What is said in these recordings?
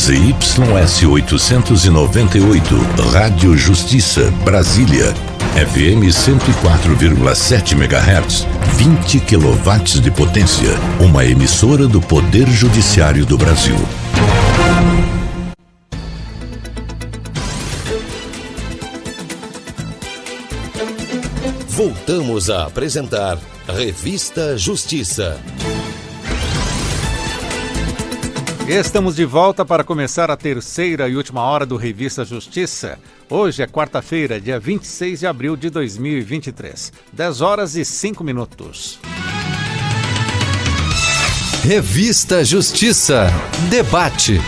ZYS 898, Rádio Justiça, Brasília. FM 104,7 MHz, 20 kW de potência. Uma emissora do Poder Judiciário do Brasil. Voltamos a apresentar Revista Justiça. Estamos de volta para começar a terceira e última hora do Revista Justiça. Hoje é quarta-feira, dia 26 de abril de 2023. 10 horas e 5 minutos. Revista Justiça. Debate.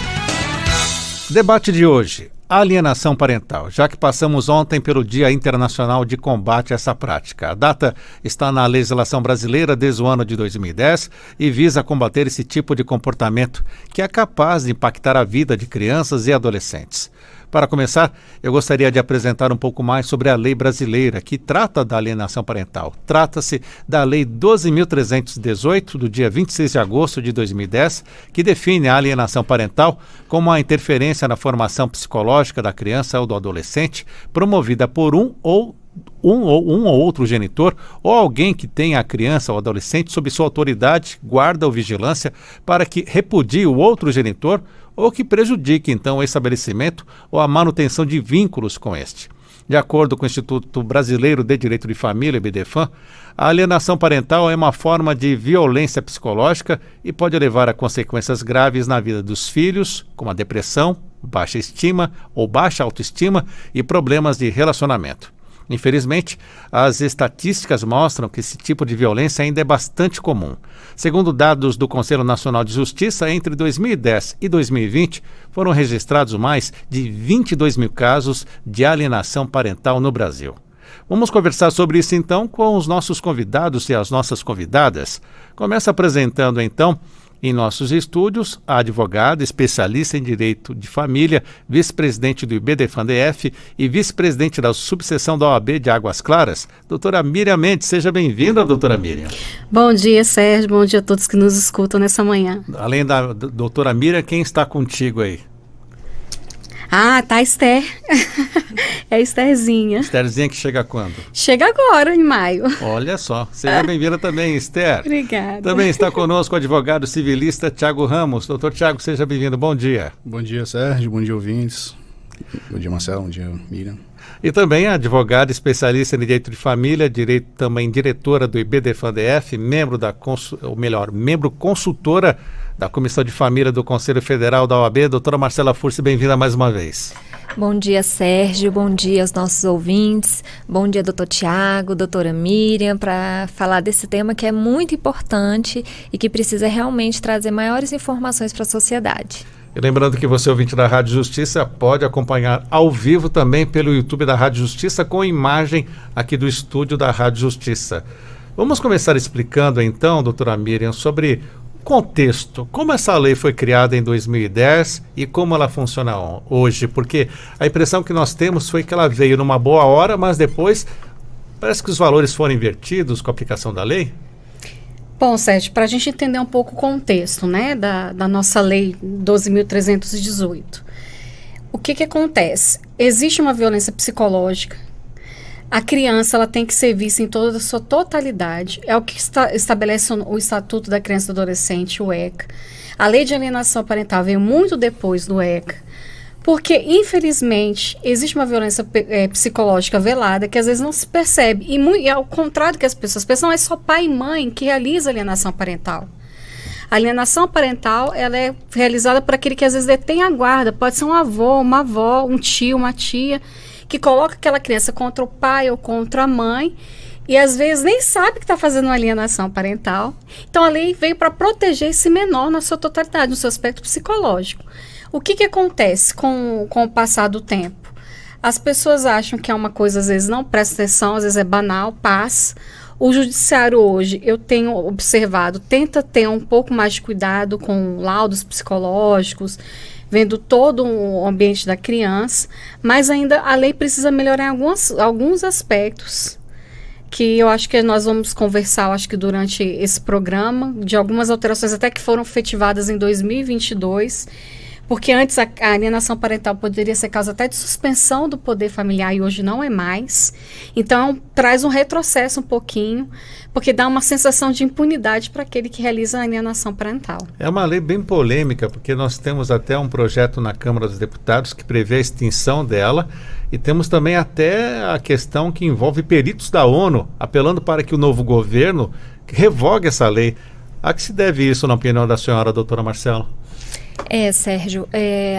Debate de hoje. Alienação parental, já que passamos ontem pelo Dia Internacional de Combate a essa prática. A data está na legislação brasileira desde o ano de 2010 e visa combater esse tipo de comportamento que é capaz de impactar a vida de crianças e adolescentes. Para começar, eu gostaria de apresentar um pouco mais sobre a lei brasileira que trata da alienação parental. Trata-se da Lei 12.318, do dia 26 de agosto de 2010, que define a alienação parental como a interferência na formação psicológica da criança ou do adolescente, promovida por um ou outro genitor ou alguém que tenha a criança ou adolescente sob sua autoridade, guarda ou vigilância para que repudie o outro genitor ou que prejudique, então, o estabelecimento ou a manutenção de vínculos com este. De acordo com o Instituto Brasileiro de Direito de Família, IBDFAM, a alienação parental é uma forma de violência psicológica e pode levar a consequências graves na vida dos filhos, como a depressão, baixa estima ou baixa autoestima e problemas de relacionamento. Infelizmente, as estatísticas mostram que esse tipo de violência ainda é bastante comum. Segundo dados do Conselho Nacional de Justiça, entre 2010 e 2020, foram registrados mais de 22 mil casos de alienação parental no Brasil. Vamos conversar sobre isso então com os nossos convidados e as nossas convidadas. Começa apresentando então, em nossos estúdios, a advogada, especialista em direito de família, vice-presidente do IBDFAN-DF e vice-presidente da subseção da OAB de Águas Claras, doutora Miriam Mendes. Seja bem-vinda, doutora Miriam. Bom dia, Sérgio. Bom dia a todos que nos escutam nessa manhã. Além da doutora Miriam, quem está contigo aí? Ah, tá a Esther. É a Estherzinha. Estherzinha que chega quando? Chega agora, em maio. Olha só. Seja bem-vinda também, Esther. Obrigada. Também está conosco o advogado civilista Tiago Ramos. Doutor Tiago, seja bem-vindo. Bom dia. Bom dia, Sérgio. Bom dia, ouvintes. Bom dia, Marcelo. Bom dia, Miriam. E também a advogada especialista em direito de família, também diretora do IBDFAN-DF, membro consultora da Comissão de Família do Conselho Federal da OAB, doutora Marcela Fursi, bem-vinda mais uma vez. Bom dia, Sérgio, bom dia aos nossos ouvintes, bom dia, doutor Tiago, doutora Miriam, para falar desse tema que é muito importante e que precisa realmente trazer maiores informações para a sociedade. E lembrando que você, ouvinte da Rádio Justiça, pode acompanhar ao vivo também pelo YouTube da Rádio Justiça com imagem aqui do estúdio da Rádio Justiça. Vamos começar explicando então, doutora Miriam, sobre contexto, como essa lei foi criada em 2010 e como ela funciona hoje, porque a impressão que nós temos foi que ela veio numa boa hora, mas depois parece que os valores foram invertidos com a aplicação da lei. Bom, Sérgio, para a gente entender um pouco o contexto, né, da nossa lei 12.318, o que acontece? Existe uma violência psicológica. A criança ela tem que ser vista em toda a sua totalidade. É o que estabelece o Estatuto da Criança e do Adolescente, o ECA. A Lei de Alienação Parental veio muito depois do ECA, porque, infelizmente, existe uma violência psicológica velada que às vezes não se percebe. E ao contrário que as pessoas pensam, é só pai e mãe que realiza a alienação parental. A alienação parental ela é realizada por aquele que às vezes detém a guarda. Pode ser um avô, uma avó, um tio, uma tia, que coloca aquela criança contra o pai ou contra a mãe e às vezes nem sabe que está fazendo uma alienação parental. Então a lei veio para proteger esse menor na sua totalidade, no seu aspecto psicológico. O que acontece com o passar do tempo? As pessoas acham que é uma coisa, às vezes não presta atenção, às vezes é banal, passa. O judiciário hoje, eu tenho observado, tenta ter um pouco mais de cuidado com laudos psicológicos, vendo todo o ambiente da criança, mas ainda a lei precisa melhorar em alguns aspectos, que eu acho que nós vamos conversar, eu acho que durante esse programa, de algumas alterações até que foram efetivadas em 2022, Porque antes a alienação parental poderia ser causa até de suspensão do poder familiar e hoje não é mais. Então, traz um retrocesso um pouquinho, porque dá uma sensação de impunidade para aquele que realiza a alienação parental. É uma lei bem polêmica, porque nós temos até um projeto na Câmara dos Deputados que prevê a extinção dela, e temos também até a questão que envolve peritos da ONU, apelando para que o novo governo revogue essa lei. A que se deve isso, na opinião da senhora, doutora Marcela? Sérgio,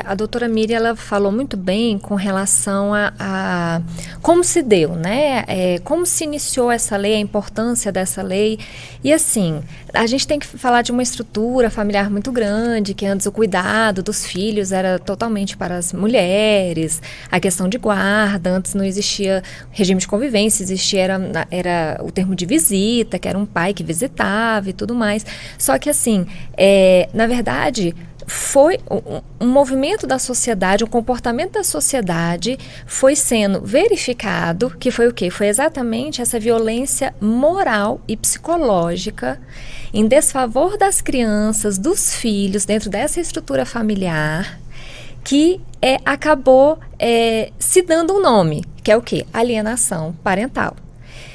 a doutora Miriam, ela falou muito bem com relação a como se deu, né? Como se iniciou essa lei, a importância dessa lei. E assim, a gente tem que falar de uma estrutura familiar muito grande, que antes o cuidado dos filhos era totalmente para as mulheres, a questão de guarda, antes não existia regime de convivência, existia era o termo de visita, que era um pai que visitava e tudo mais. Só que assim, na verdade, foi um movimento da sociedade, um comportamento da sociedade foi sendo verificado, que foi o quê? Foi exatamente essa violência moral e psicológica em desfavor das crianças, dos filhos, dentro dessa estrutura familiar, que acabou se dando um nome, que é o quê? Alienação parental.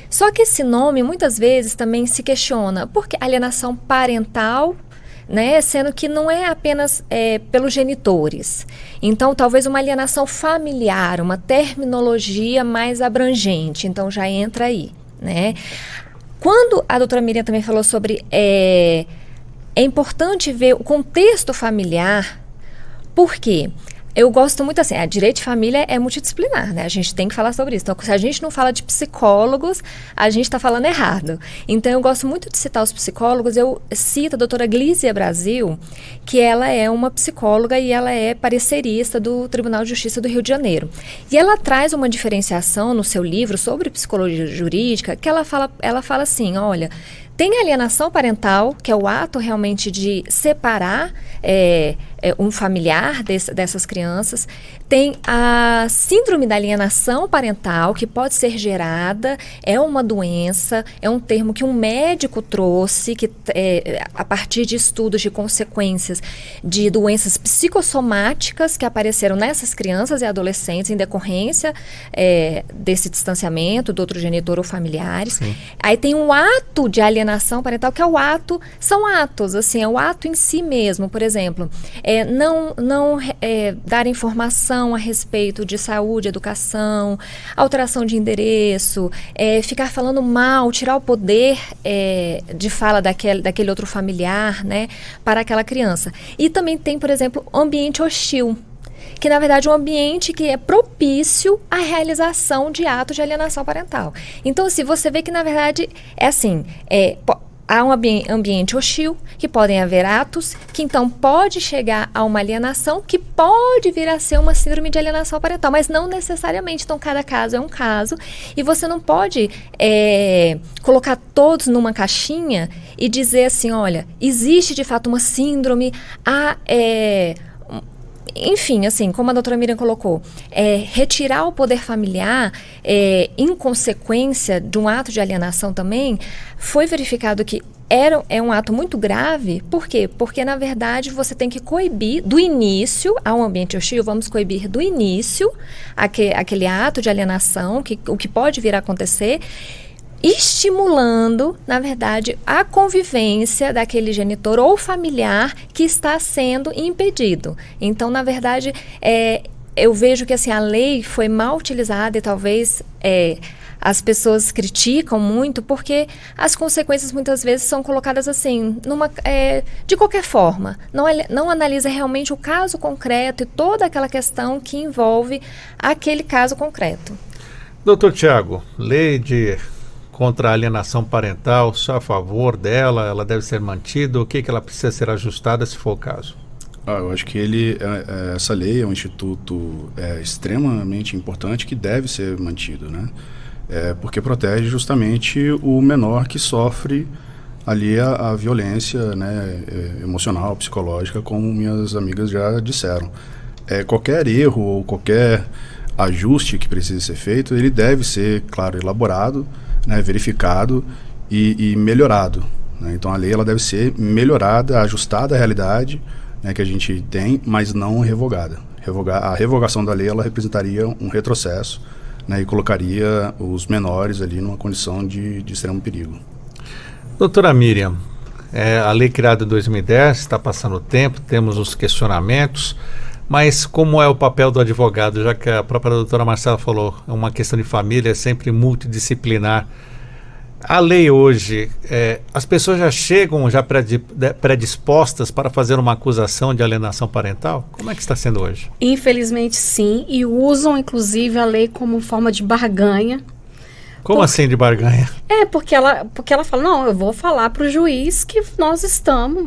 Só que esse nome, muitas vezes, também se questiona, por que alienação parental, né, sendo que não é apenas pelos genitores. Então, talvez uma alienação familiar, uma terminologia mais abrangente, então já entra aí, né? Quando a doutora Miriam também falou sobre é importante ver o contexto familiar, por quê? Eu gosto muito assim, direito de família é multidisciplinar, né? A gente tem que falar sobre isso. Então, se a gente não fala de psicólogos, a gente está falando errado. Então, eu gosto muito de citar os psicólogos. Eu cito a doutora Glízia Brasil, que ela é uma psicóloga e ela é parecerista do Tribunal de Justiça do Rio de Janeiro. E ela traz uma diferenciação no seu livro sobre psicologia jurídica, que ela fala assim, olha, tem a alienação parental, que é o ato realmente de separar um familiar dessas crianças. Tem a síndrome da alienação parental, que pode ser gerada, é uma doença, é um termo que um médico trouxe, que a partir de estudos de consequências de doenças psicossomáticas que apareceram nessas crianças e adolescentes em decorrência desse distanciamento do outro genitor ou familiares. Sim. Aí tem um ato de alienação parental, que é são atos, assim, é o ato em si mesmo. Por exemplo, não dar informação a respeito de saúde, educação, alteração de endereço, ficar falando mal, tirar o poder de fala daquele outro familiar, né, para aquela criança. E também tem, por exemplo, ambiente hostil, que na verdade é um ambiente que é propício à realização de atos de alienação parental. Então, se você vê que na verdade é assim, há um ambiente hostil, que podem haver atos, que então pode chegar a uma alienação, que pode vir a ser uma síndrome de alienação parental, mas não necessariamente. Então, cada caso é um caso, e você não pode colocar todos numa caixinha e dizer assim, olha, existe de fato uma síndrome, enfim, assim, como a doutora Miriam colocou, retirar o poder familiar em consequência de um ato de alienação também, foi verificado que é um ato muito grave. Por quê? Porque, na verdade, você tem que coibir do início, a um ambiente hostil, vamos coibir do início aquele ato de alienação, o que pode vir a acontecer, estimulando, na verdade, a convivência daquele genitor ou familiar que está sendo impedido. Então, na verdade, eu vejo que assim, a lei foi mal utilizada e talvez as pessoas criticam muito porque as consequências muitas vezes são colocadas assim, de qualquer forma. Não analisa realmente o caso concreto e toda aquela questão que envolve aquele caso concreto. Doutor Tiago, lei contra a alienação parental, só a favor dela, ela deve ser mantida, o que ela precisa ser ajustada se for o caso? Eu acho que essa lei é um instituto extremamente importante que deve ser mantido, né? Porque protege justamente o menor que sofre ali a violência, né, emocional, psicológica, como minhas amigas já disseram. Qualquer erro ou qualquer ajuste que precise ser feito, ele deve ser, claro, elaborado, né, verificado e melhorado, né? Então a lei ela deve ser melhorada, ajustada à realidade né, que a gente tem, mas não revogada. A revogação da lei, ela representaria um retrocesso, né, e colocaria os menores ali numa condição de extremo perigo. Doutora Miriam, a lei criada em 2010, está passando o tempo, temos os questionamentos, mas como é o papel do advogado, já que a própria doutora Marcela falou, é uma questão de família, é sempre multidisciplinar. A lei hoje, as pessoas já chegam já predispostas para fazer uma acusação de alienação parental? Como é que está sendo hoje? Infelizmente sim, e usam inclusive a lei como forma de barganha. Como assim de barganha? Porque ela fala, não, eu vou falar para o juiz que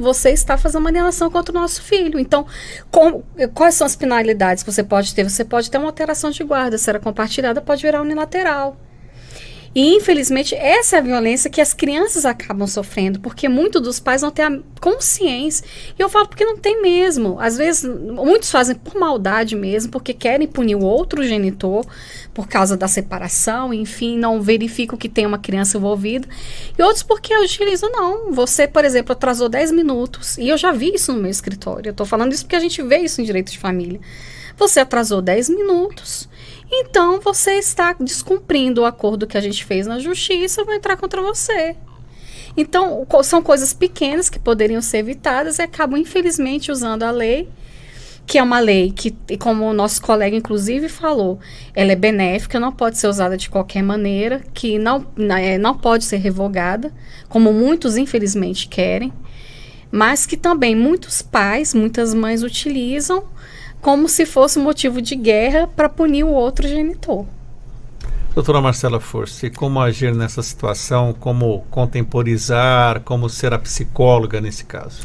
você está fazendo uma alienação contra o nosso filho. Então, quais são as penalidades que você pode ter? Você pode ter uma alteração de guarda, se era compartilhada, pode virar unilateral. E, infelizmente, essa é a violência que as crianças acabam sofrendo, porque muitos dos pais não têm a consciência. E eu falo porque não tem mesmo. Às vezes, muitos fazem por maldade mesmo, porque querem punir o outro genitor por causa da separação, enfim, não verificam que tem uma criança envolvida. E outros porque utilizam, não. Você, por exemplo, atrasou 10 minutos, e eu já vi isso no meu escritório. Eu estou falando isso porque a gente vê isso em direito de família. Você atrasou 10 minutos... Então, você está descumprindo o acordo que a gente fez na justiça, eu vou entrar contra você. Então, são coisas pequenas que poderiam ser evitadas e acabam, infelizmente, usando a lei, que é uma lei que, como o nosso colega, inclusive, falou, ela é benéfica, não pode ser usada de qualquer maneira, que não pode ser revogada, como muitos, infelizmente, querem, mas que também muitos pais, muitas mães utilizam como se fosse motivo de guerra para punir o outro genitor. Doutora Marcela Force, como agir nessa situação, como contemporizar, como ser a psicóloga nesse caso?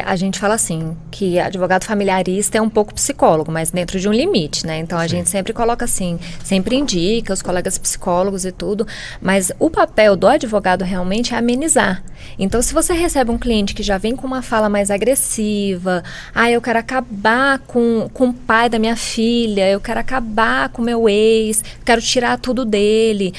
A gente fala assim, que advogado familiarista é um pouco psicólogo, mas dentro de um limite, né? Então, a gente sempre coloca assim, sempre indica os colegas psicólogos e tudo, mas o papel do advogado realmente é amenizar. Então, se você recebe um cliente que já vem com uma fala mais agressiva, eu quero acabar com o pai da minha filha, eu quero acabar com o meu ex, quero tirar tudo dele,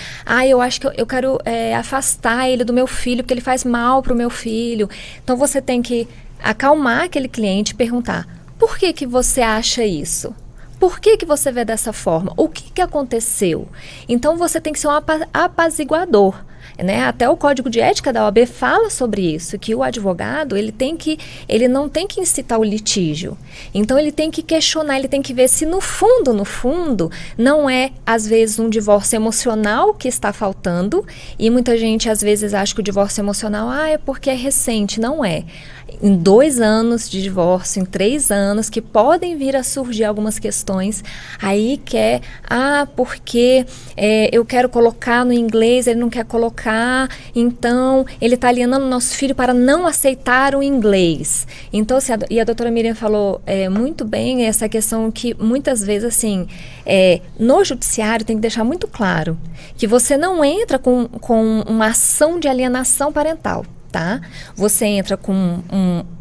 eu acho que eu quero afastar ele do meu filho, porque ele faz mal pro meu filho. Então, você tem que acalmar aquele cliente e perguntar, por que você acha isso? Por que você vê dessa forma? O que aconteceu? Então, você tem que ser um apaziguador. Né? Até o Código de Ética da OAB fala sobre isso, que o advogado ele não tem que incitar o litígio. Então, ele tem que questionar, ele tem que ver se no fundo, não é, às vezes, um divórcio emocional que está faltando, e muita gente, às vezes, acha que o divórcio emocional, é porque é recente. Não é. Em 2 anos de divórcio, em 3 anos, que podem vir a surgir algumas questões, aí quer, porque eu quero colocar no inglês, ele não quer colocar, então ele está alienando o nosso filho para não aceitar o inglês. Então, assim, e a doutora Miriam falou muito bem essa questão que muitas vezes, assim, no judiciário tem que deixar muito claro que você não entra com uma ação de alienação parental. Tá? Você entra com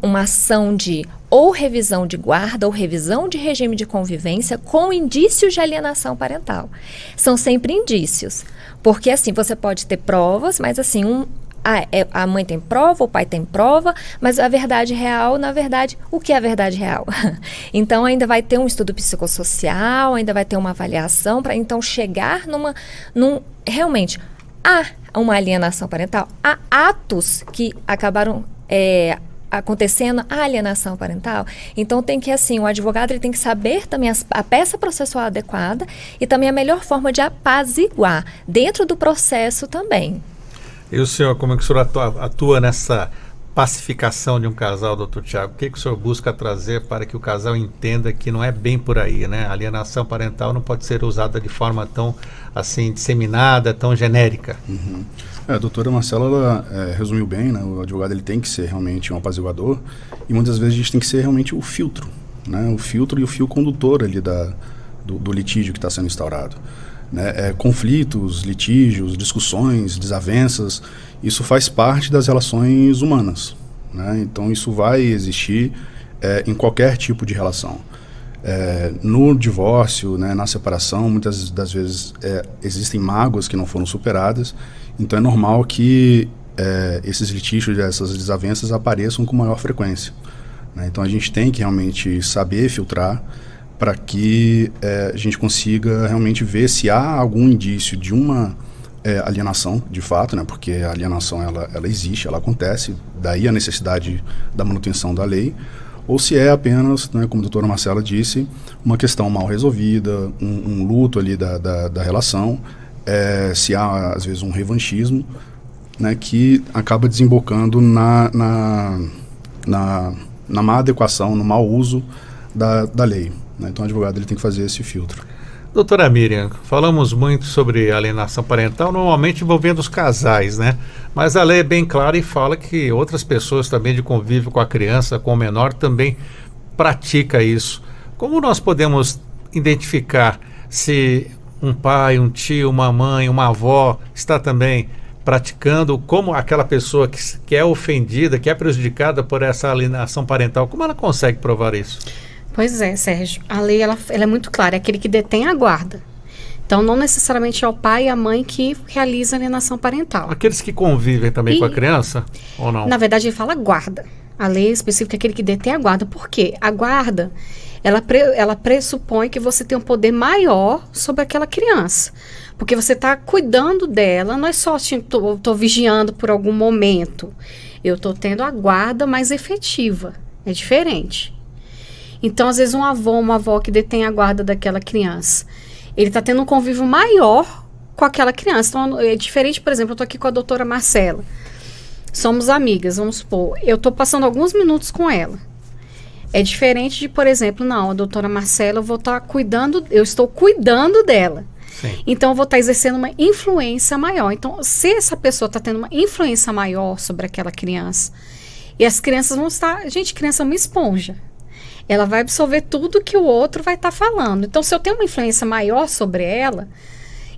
uma ação de ou revisão de guarda ou revisão de regime de convivência com indícios de alienação parental. São sempre indícios, porque assim, você pode ter provas, mas assim, a mãe tem prova, o pai tem prova, mas a verdade real, na verdade, o que é a verdade real? Então, ainda vai ter um estudo psicossocial, ainda vai ter uma avaliação para então chegar realmente... Há uma alienação parental, há atos que acabaram acontecendo a alienação parental. Então, tem que, assim, o advogado ele tem que saber também a peça processual adequada e também a melhor forma de apaziguar dentro do processo também. E o senhor, como é que o senhor atua nessa pacificação de um casal, doutor Tiago? O que o senhor busca trazer para que o casal entenda que não é bem por aí, né? A alienação parental não pode ser usada de forma tão, assim, disseminada, tão genérica. Uhum. A doutora Marcela, ela resumiu bem, né? O advogado ele tem que ser realmente um apaziguador e muitas vezes a gente tem que ser realmente o filtro, né? O filtro e o fio condutor ali do litígio que está sendo instaurado. Né? Conflitos, litígios, discussões, desavenças, isso faz parte das relações humanas, né? Então isso vai existir em qualquer tipo de relação. No divórcio, né, na separação, muitas das vezes existem mágoas que não foram superadas, então é normal que esses litígios, essas desavenças apareçam com maior frequência. né? Então a gente tem que realmente saber filtrar para que a gente consiga realmente ver se há algum indício de uma alienação, de fato, né? Porque a alienação ela existe, ela acontece, daí a necessidade da manutenção da lei, ou se é apenas, né, como a doutora Marcela disse, uma questão mal resolvida, um luto ali da relação, se há, às vezes, um revanchismo, né, que acaba desembocando na má adequação, no mau uso da lei, né? Então o advogado ele tem que fazer esse filtro. Doutora Miriam, falamos muito sobre alienação parental, normalmente envolvendo os casais, né? Mas a lei é bem clara e fala que outras pessoas também de convívio com a criança, com o menor, também pratica isso. Como nós podemos identificar se um pai, um tio, uma mãe, uma avó está também praticando, como aquela pessoa que é ofendida, que é prejudicada por essa alienação parental, como ela consegue provar isso? Pois é, Sérgio. A lei ela é muito clara, é aquele que detém a guarda. Então, não necessariamente é o pai e a mãe que realiza a alienação parental. Aqueles que convivem também com a criança, ou não? Na verdade, ele fala guarda. A lei específica é aquele que detém a guarda. Por quê? A guarda, ela pressupõe que você tem um poder maior sobre aquela criança. Porque você está cuidando dela, não é só estou vigiando por algum momento. Eu estou tendo a guarda mais efetiva. É diferente. Então, às vezes, um avô, uma avó que detém a guarda daquela criança, ele está tendo um convívio maior com aquela criança. Então, é diferente, por exemplo, eu estou aqui com a doutora Marcela. Somos amigas, vamos supor. Eu estou passando alguns minutos com ela. É diferente de, por exemplo, não, a doutora Marcela, eu estou cuidando dela. Sim. Então, eu vou estar exercendo uma influência maior. Então, se essa pessoa está tendo uma influência maior sobre aquela criança, e as crianças vão estar... Gente, criança é uma esponja. Ela vai absorver tudo que o outro vai estar falando. Então, se eu tenho uma influência maior sobre ela,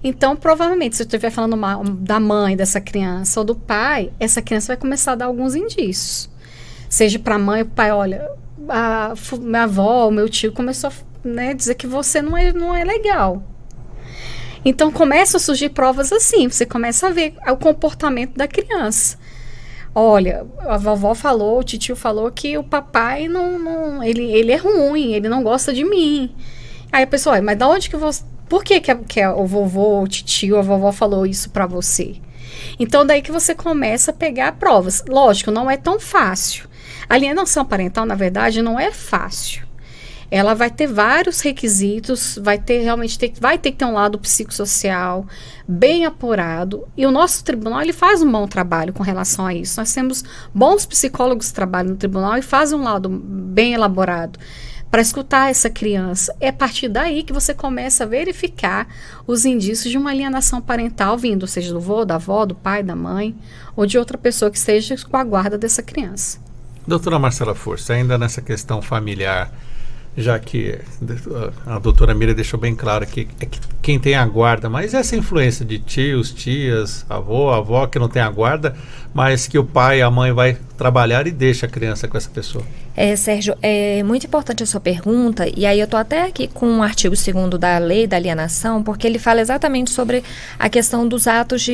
então, provavelmente, se eu estiver falando mal da mãe dessa criança ou do pai, essa criança vai começar a dar alguns indícios. Seja para a mãe ou para o pai, olha, minha avó, o meu tio começou a dizer que você não é legal. Então, começam a surgir provas assim. Você começa a ver o comportamento da criança. Olha, a vovó falou, o titio falou que o papai ele é ruim, ele não gosta de mim. Aí a pessoa, olha, mas da onde que você... Por que o vovô, o titio, a vovó falou isso pra você? Então, daí que você começa a pegar provas. Lógico, não é tão fácil. A alienação parental, na verdade, não é fácil. Ela vai ter vários requisitos, vai ter que ter um lado psicossocial bem apurado. E o nosso tribunal, ele faz um bom trabalho com relação a isso. Nós temos bons psicólogos que trabalham no tribunal e fazem um lado bem elaborado para escutar essa criança. É a partir daí que você começa a verificar os indícios de uma alienação parental vindo, seja do vô, da avó, do pai, da mãe, ou de outra pessoa que esteja com a guarda dessa criança. Doutora Marcela Força, ainda nessa questão familiar, já que a doutora Miriam deixou bem claro que é quem tem a guarda, mas essa influência de tios, tias, avó que não tem a guarda, mas que o pai e a mãe vai trabalhar e deixa a criança com essa pessoa. Sérgio, é muito importante a sua pergunta, e aí eu estou até aqui com o artigo 2º da Lei da Alienação, porque ele fala exatamente sobre a questão dos atos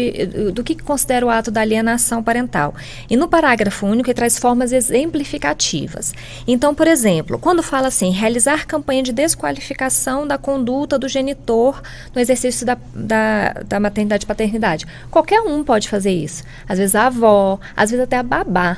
do que considera o ato da alienação parental. E no parágrafo único ele traz formas exemplificativas. Então, por exemplo, quando fala assim, realizar campanha de desqualificação da conduta do genitor no exercício da maternidade e paternidade. Qualquer um pode fazer isso. Às vezes a avó, às vezes até a babá.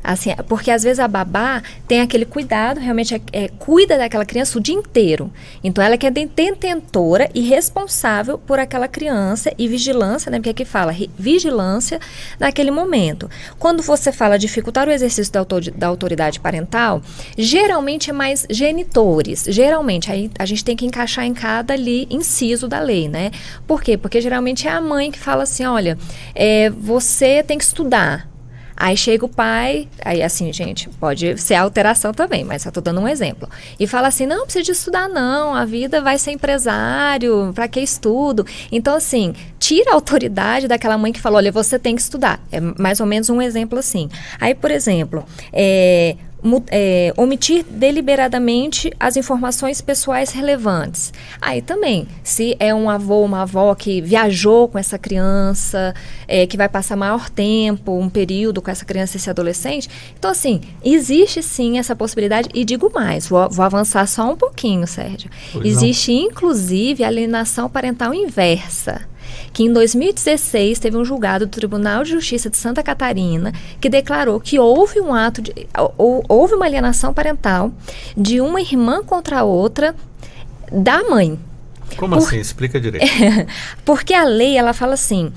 Assim, porque às vezes a babá tem aquele cuidado, realmente cuida daquela criança o dia inteiro. Então ela que é detentora e responsável por aquela criança e vigilância, né? Porque aqui fala vigilância naquele momento. Quando você fala dificultar o exercício da autoridade parental, geralmente é mais genitores. Geralmente, aí a gente tem que encaixar em cada ali inciso da lei, né? Por quê? Porque geralmente é a mãe que fala assim, olha, você tem que estudar. Aí chega o pai, aí assim, gente, pode ser alteração também, mas só tô dando um exemplo. E fala assim, não precisa de estudar não, a vida vai ser empresário, pra que estudo? Então assim, tira a autoridade daquela mãe que falou, olha, você tem que estudar. É mais ou menos um exemplo assim. Aí, por exemplo, omitir deliberadamente as informações pessoais relevantes. Aí também, se é um avô ou uma avó que viajou com essa criança, que vai passar maior tempo, um período com essa criança e esse adolescente, então assim, existe sim essa possibilidade, e digo mais, vou avançar só um pouquinho, Sérgio. Existe inclusive alienação parental inversa, que em 2016 teve um julgado do Tribunal de Justiça de Santa Catarina que declarou que houve houve uma alienação parental de uma irmã contra a outra da mãe. Como assim? Explica direito. Porque a lei, ela fala assim,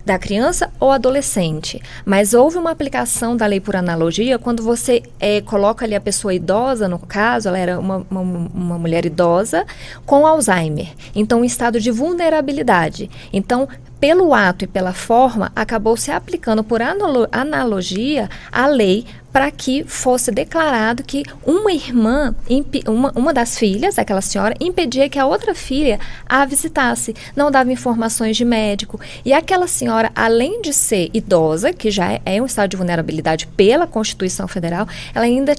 da criança ou adolescente, mas houve uma aplicação da lei por analogia quando você coloca ali a pessoa idosa, no caso, ela era uma mulher idosa com Alzheimer, então um estado de vulnerabilidade. Então, pelo ato e pela forma, acabou se aplicando por analogia a lei para que fosse declarado que uma irmã, uma das filhas daquela senhora, impedia que a outra filha a visitasse, não dava informações de médico. E aquela senhora, além de ser idosa, que já é um estado de vulnerabilidade pela Constituição Federal, ela ainda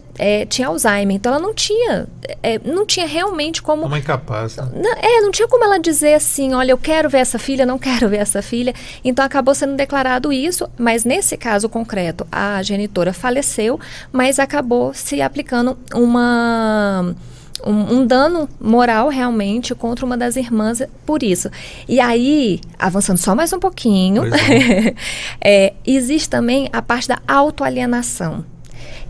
tinha Alzheimer, então ela não tinha realmente como... Uma incapaz. Né? Não tinha como ela dizer assim, olha, eu quero ver essa filha, não quero ver essa filha. Então acabou sendo declarado isso, mas nesse caso concreto, a genitora faleceu, mas acabou se aplicando um dano moral realmente contra uma das irmãs por isso. E aí, avançando só mais um pouquinho, existe também a parte da autoalienação,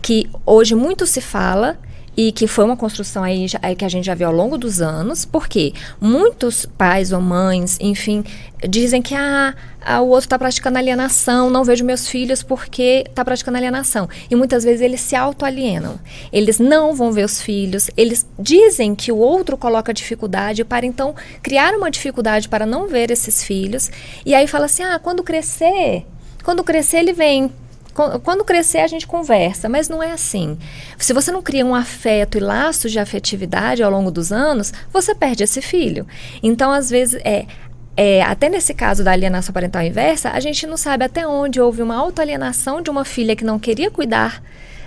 que hoje muito se fala e que foi uma construção aí que a gente já viu ao longo dos anos, porque muitos pais ou mães, enfim, dizem que o outro está praticando alienação, não vejo meus filhos porque está praticando alienação. E muitas vezes eles se autoalienam. Eles não vão ver os filhos, eles dizem que o outro coloca dificuldade para então criar uma dificuldade para não ver esses filhos. E aí fala assim, quando crescer ele vem. Quando crescer a gente conversa, mas não é assim. Se você não cria um afeto e laços de afetividade ao longo dos anos, você perde esse filho. Então, às vezes, até nesse caso da alienação parental inversa, a gente não sabe até onde houve uma autoalienação de uma filha que não queria cuidar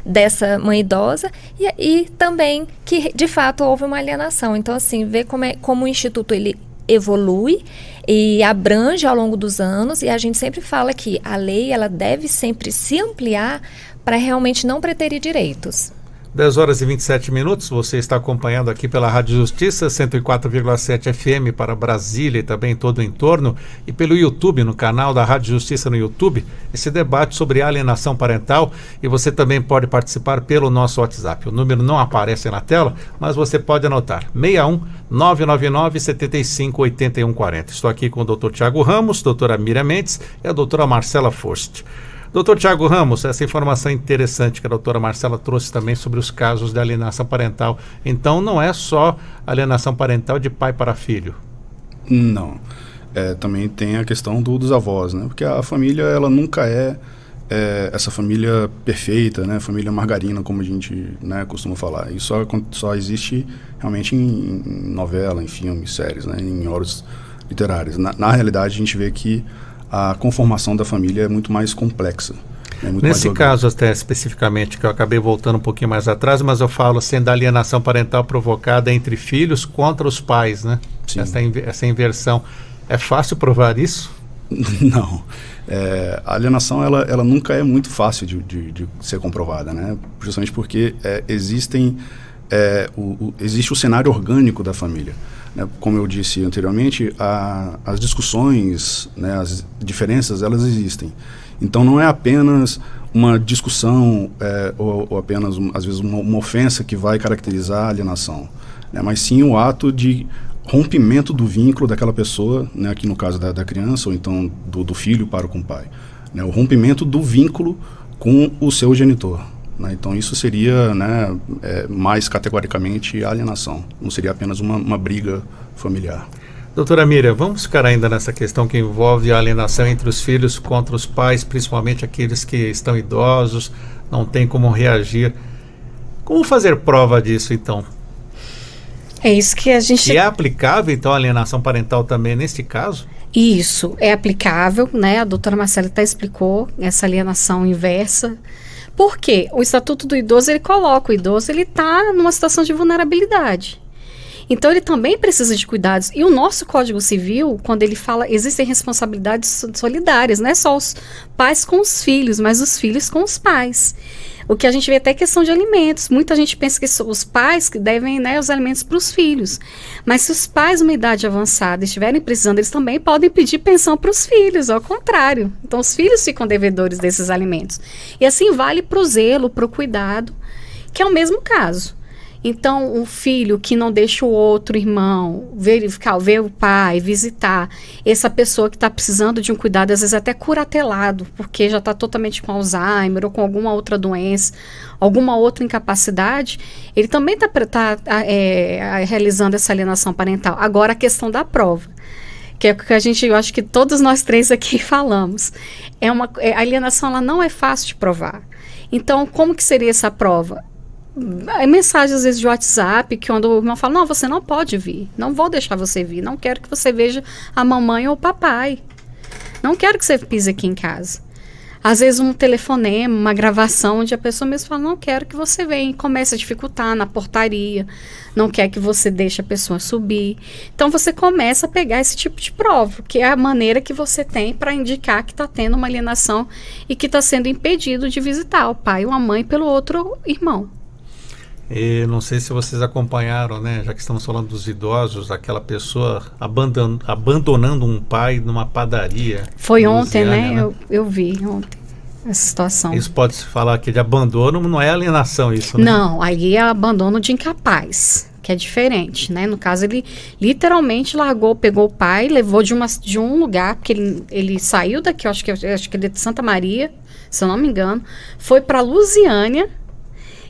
dessa mãe idosa e também que, de fato, houve uma alienação. Então, assim, ver como o Instituto ele evolui e abrange ao longo dos anos, e a gente sempre fala que a lei ela deve sempre se ampliar para realmente não preterir direitos. 10 horas e 27 minutos, você está acompanhando aqui pela Rádio Justiça 104,7 FM para Brasília e também todo o entorno, e pelo YouTube, no canal da Rádio Justiça no YouTube, esse debate sobre alienação parental, e você também pode participar pelo nosso WhatsApp. O número não aparece na tela, mas você pode anotar, 61 999 75 81 40. Estou aqui com o Dr. Tiago Ramos, doutora Miriam Mendes e a doutora Marcela Forst. Doutor Tiago Ramos, essa informação interessante que a doutora Marcela trouxe também sobre os casos de alienação parental. Então, não é só alienação parental de pai para filho? Não. Também tem a questão dos avós, né? Porque a família, ela nunca é essa família perfeita, né? Família margarina, como a gente, né, costuma falar. E só existe realmente em novela, em filmes, séries, né? Em obras literárias. Na realidade, a gente vê que a conformação da família é muito mais complexa. Nesse caso, até especificamente, que eu acabei voltando um pouquinho mais atrás, mas eu falo assim da alienação parental provocada entre filhos contra os pais, né? Sim. Essa inversão. É fácil provar isso? Não. A alienação, ela nunca é muito fácil de ser comprovada, né? Justamente porque existe o cenário orgânico da família. Como eu disse anteriormente, as discussões, né, as diferenças, elas existem. Então, não é apenas uma discussão ou apenas, às vezes, uma ofensa que vai caracterizar a alienação, né, mas sim o ato de rompimento do vínculo daquela pessoa, né, aqui no caso da criança, ou então do filho para com o pai. Né, o rompimento do vínculo com o seu genitor. Então, isso seria, né, mais categoricamente alienação. Não seria apenas uma briga familiar. Doutora Miriam, vamos ficar ainda nessa questão que envolve a alienação entre os filhos contra os pais, principalmente aqueles que estão idosos, não tem como reagir. Como fazer prova disso, então? É isso que a gente... E é aplicável, então, a alienação parental também neste caso? Isso, é aplicável, né? A doutora Marcela até explicou essa alienação inversa. Por quê? O Estatuto do Idoso, ele coloca o idoso, ele está numa situação de vulnerabilidade. Então, ele também precisa de cuidados. E o nosso Código Civil, quando ele fala, existem responsabilidades solidárias, não é só os pais com os filhos, mas os filhos com os pais. O que a gente vê até questão de alimentos. Muita gente pensa que são os pais que devem, né, os alimentos para os filhos. Mas se os pais, numa idade avançada, estiverem precisando, eles também podem pedir pensão para os filhos, ao contrário. Então, os filhos ficam devedores desses alimentos. E assim vale para o zelo, para o cuidado, que é o mesmo caso. Então, o filho que não deixa o outro irmão verificar, ver o pai, visitar essa pessoa que está precisando de um cuidado, às vezes até curatelado, porque já está totalmente com Alzheimer ou com alguma outra doença, alguma outra incapacidade, ele também está realizando essa alienação parental. Agora, a questão da prova, que é o que eu acho que todos nós três aqui falamos. A alienação, ela não é fácil de provar. Então, como que seria essa prova? Mensagens às vezes de WhatsApp, que quando o irmão fala, não, você não pode vir, não vou deixar você vir, não quero que você veja a mamãe ou o papai, não quero que você pise aqui em casa. Às vezes um telefonema, uma gravação, onde a pessoa mesmo fala, não quero que você venha, e começa a dificultar na portaria, não quer que você deixe a pessoa subir. Então você começa a pegar esse tipo de prova, que é a maneira que você tem para indicar que está tendo uma alienação e que está sendo impedido de visitar o pai ou a mãe pelo outro irmão. E não sei se vocês acompanharam, né, já que estamos falando dos idosos, aquela pessoa abandonando um pai numa padaria. Foi ontem, né? Eu vi ontem essa situação. Isso pode-se falar aqui de abandono, não é alienação isso, né? Não, aí é abandono de incapaz, que é diferente, né? No caso, ele literalmente pegou o pai, levou de um lugar, porque ele saiu daqui, acho que ele é de Santa Maria, se eu não me engano, foi para Lusiânia,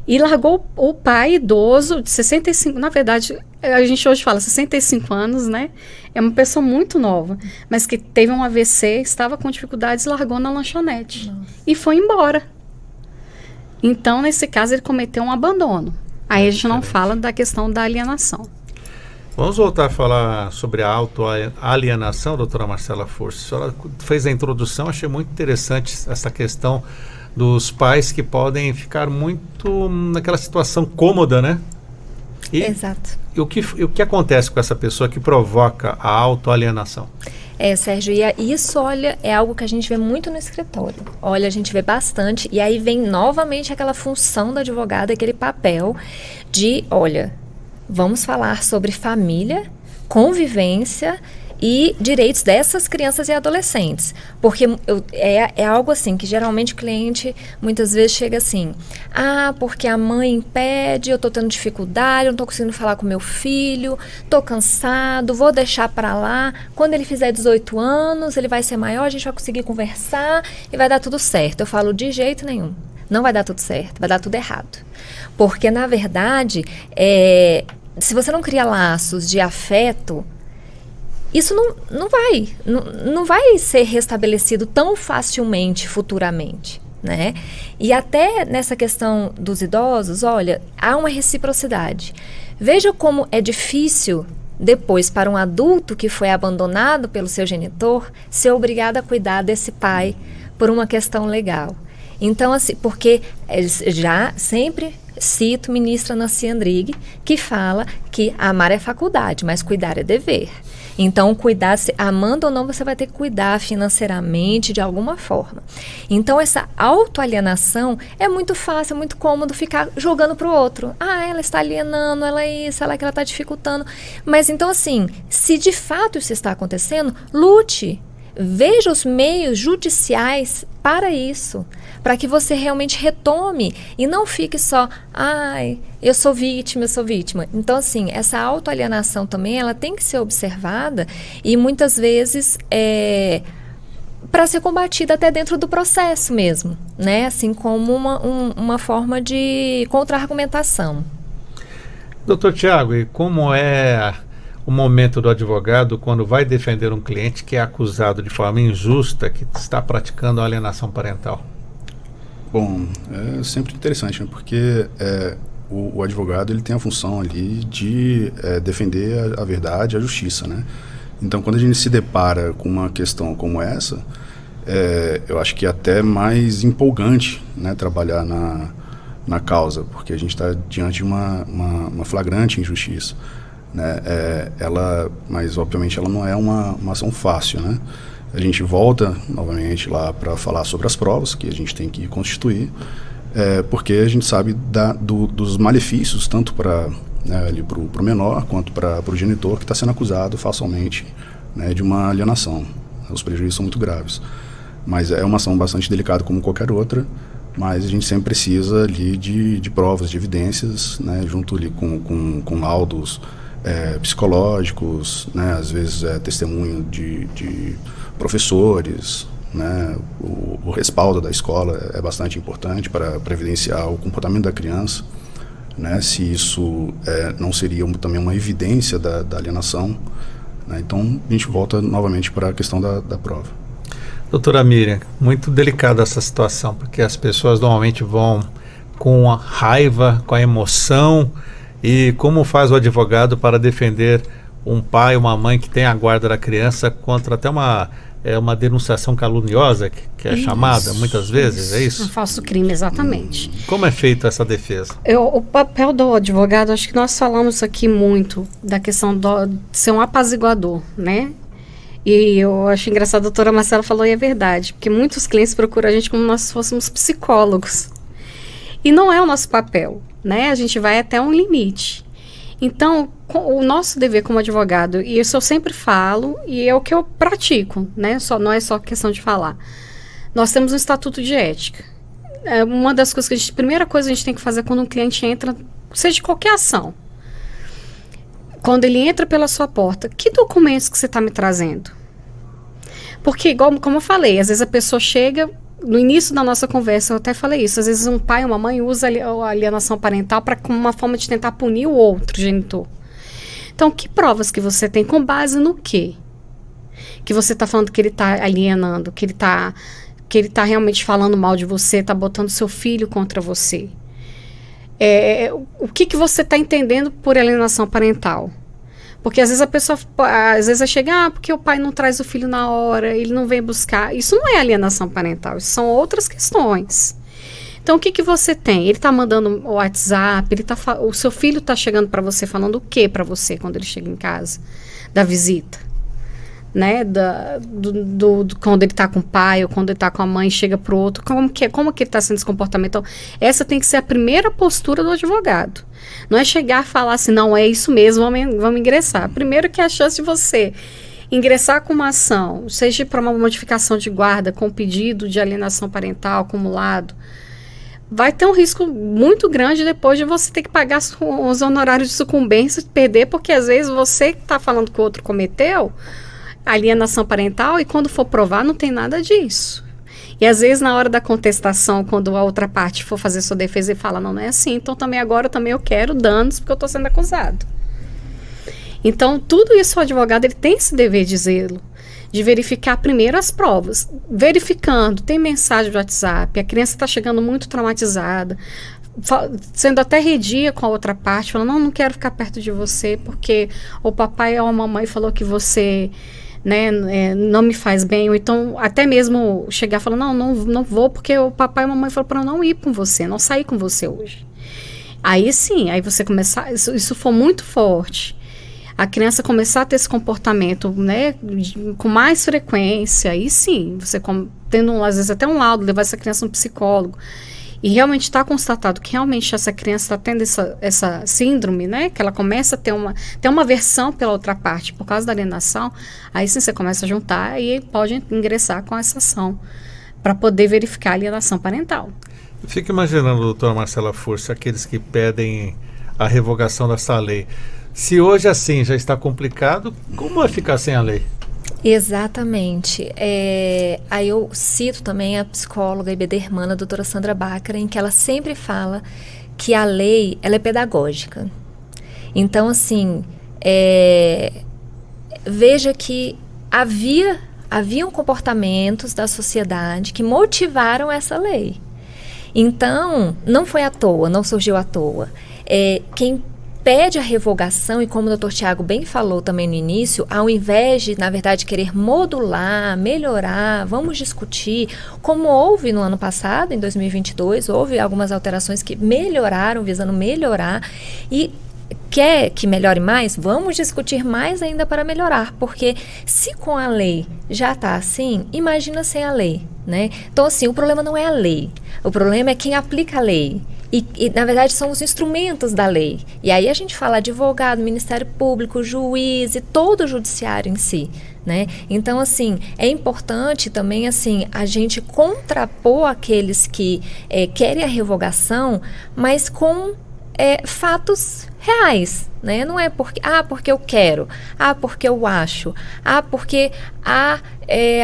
e largou o pai idoso de 65, na verdade, a gente hoje fala 65 anos, né? É uma pessoa muito nova, mas que teve um AVC, estava com dificuldades, largou na lanchonete. Nossa. E foi embora. Então, nesse caso, ele cometeu um abandono. Aí a gente não fala da questão da alienação. Vamos voltar a falar sobre a autoalienação, doutora Marcela Força. A senhora fez a introdução, achei muito interessante essa questão dos pais que podem ficar muito naquela situação cômoda, né? Exato. E o que acontece com essa pessoa que provoca a autoalienação? Sérgio, e isso, olha, é algo que a gente vê muito no escritório. Olha, a gente vê bastante, e aí vem novamente aquela função do advogado, aquele papel de, olha, vamos falar sobre família, convivência e direitos dessas crianças e adolescentes. Porque é algo assim, que geralmente o cliente muitas vezes chega assim, porque a mãe impede, eu estou tendo dificuldade, eu não estou conseguindo falar com meu filho, estou cansado, vou deixar para lá, quando ele fizer 18 anos, ele vai ser maior, a gente vai conseguir conversar e vai dar tudo certo. Eu falo, de jeito nenhum, não vai dar tudo certo, vai dar tudo errado. Porque, na verdade, se você não cria laços de afeto, isso não vai ser restabelecido tão facilmente futuramente, né? E até nessa questão dos idosos, olha, há uma reciprocidade. Veja como é difícil depois para um adulto que foi abandonado pelo seu genitor ser obrigado a cuidar desse pai por uma questão legal. Então, assim, porque já sempre cito ministra Nancy Andrighi, que fala que amar é faculdade, mas cuidar é dever. Então, cuidar, amando ou não, você vai ter que cuidar financeiramente de alguma forma. Então, essa autoalienação é muito fácil, é muito cômodo ficar jogando para o outro. Ela está alienando, ela é isso, ela está dificultando. Mas, então, assim, se de fato isso está acontecendo, lute. Veja os meios judiciais para isso, para que você realmente retome e não fique só, eu sou vítima. Então, assim, essa autoalienação também, ela tem que ser observada e muitas vezes para ser combatida até dentro do processo mesmo, né? Assim como uma forma de contra-argumentação. Doutor Tiago, e como é o momento do advogado quando vai defender um cliente que é acusado de forma injusta, que está praticando a alienação parental? Bom, é sempre interessante, né? Porque o advogado ele tem a função ali de defender a verdade, a justiça, né? Então, quando a gente se depara com uma questão como essa, eu acho que é até mais empolgante, né, trabalhar na causa, porque a gente está diante de uma flagrante injustiça, né? Mas obviamente ela não é uma ação fácil, né? A gente volta novamente lá para falar sobre as provas que a gente tem que constituir, porque a gente sabe dos malefícios tanto para o menor quanto para o genitor que está sendo acusado falsamente, né, de uma alienação. Os prejuízos são muito graves, mas é uma ação bastante delicada como qualquer outra, mas a gente sempre precisa ali de provas, de evidências, né, junto ali com laudos psicológicos, né, às vezes testemunho de professores, né, o respaldo da escola é bastante importante para evidenciar o comportamento da criança, né, se isso não seria também uma evidência da alienação, né, então a gente volta novamente para a questão da prova. Doutora Miriam, muito delicada essa situação, porque as pessoas normalmente vão com a raiva, com a emoção, e como faz o advogado para defender um pai, uma mãe que tem a guarda da criança contra até uma denunciação caluniosa, que é chamada muitas vezes, é isso? Um falso crime, exatamente. Como é feita essa defesa? O papel do advogado, acho que nós falamos aqui muito da questão de ser um apaziguador, né? E eu acho engraçado, a doutora Marcela falou, e é verdade, porque muitos clientes procuram a gente como nós fôssemos psicólogos. E não é o nosso papel, né? A gente vai até um limite. Então, o nosso dever como advogado, e isso eu sempre falo, e é o que eu pratico, né? Não é só questão de falar. Nós temos um estatuto de ética. Uma das coisas que primeira coisa a gente tem que fazer quando um cliente entra, seja de qualquer ação, quando ele entra pela sua porta, que documentos que você está me trazendo? Porque, igual como eu falei, às vezes a pessoa chega, no início da nossa conversa, eu até falei isso, às vezes um pai ou uma mãe usa a alienação parental como uma forma de tentar punir o outro genitor. Então, que provas que você tem, com base no quê? Que você está falando que ele está alienando, que ele está realmente falando mal de você, está botando seu filho contra você. O que você está entendendo por alienação parental? Porque às vezes a pessoa, chega, porque o pai não traz o filho na hora, ele não vem buscar. Isso não é alienação parental, isso são outras questões. Então, o que você tem? Ele está mandando o WhatsApp, o seu filho está chegando para você falando o que para você quando ele chega em casa? Da visita, né? Quando ele está com o pai ou quando ele está com a mãe, chega para o outro. Como que ele está sendo esse comportamento? Então, essa tem que ser a primeira postura do advogado. Não é chegar e falar assim, não, é isso mesmo, vamos ingressar. Primeiro que a chance de você ingressar com uma ação, seja para uma modificação de guarda, com pedido de alienação parental acumulado, vai ter um risco muito grande depois de você ter que pagar os honorários de sucumbência, perder, porque às vezes você que está falando que o outro cometeu alienação parental e quando for provar não tem nada disso. E às vezes na hora da contestação, quando a outra parte for fazer sua defesa e fala, não é assim, então agora eu quero danos porque eu estou sendo acusado. Então tudo isso o advogado ele tem esse dever de zelo, de verificar primeiro as provas. Verificando, tem mensagem do WhatsApp, a criança está chegando muito traumatizada, sendo até redia com a outra parte, falando, não quero ficar perto de você porque o papai ou a mamãe falou que você, né, não me faz bem, ou então até mesmo chegar falando, não vou porque o papai e a mamãe falaram para eu não ir com você, não sair com você hoje. Aí sim, aí você começar, isso for muito forte, a criança começar a ter esse comportamento, né, com mais frequência, aí sim, você tendo às vezes até um laudo, levar essa criança a um psicólogo, e realmente está constatado que realmente essa criança está tendo essa síndrome, né, que ela começa a ter uma aversão pela outra parte por causa da alienação, aí sim você começa a juntar e pode ingressar com essa ação para poder verificar a alienação parental. Eu fico imaginando, doutora Marcela Furso, aqueles que pedem a revogação dessa lei. Se hoje assim já está complicado, como vai ficar sem a lei? Exatamente. Aí eu cito também a psicóloga e bedermana, a doutora Sandra Baccara, em que ela sempre fala que a lei ela é pedagógica. Então, assim, veja que haviam comportamentos da sociedade que motivaram essa lei. Então, não foi à toa, não surgiu à toa. Quem pede a revogação, e como o Dr. Tiago bem falou também no início, ao invés de, na verdade, querer modular, melhorar, vamos discutir, como houve no ano passado, em 2022, houve algumas alterações que melhoraram, visando melhorar, e quer que melhore mais? Vamos discutir mais ainda para melhorar, porque se com a lei já está assim, imagina sem a lei, né? Então, assim, o problema não é a lei, o problema é quem aplica a lei. E, na verdade, são os instrumentos da lei. E aí a gente fala advogado, Ministério Público, juiz e todo o judiciário em si, né? Então, assim, é importante também, assim, a gente contrapor aqueles que querem a revogação, mas com fatos reais, né? Não é porque eu quero, porque eu acho, porque há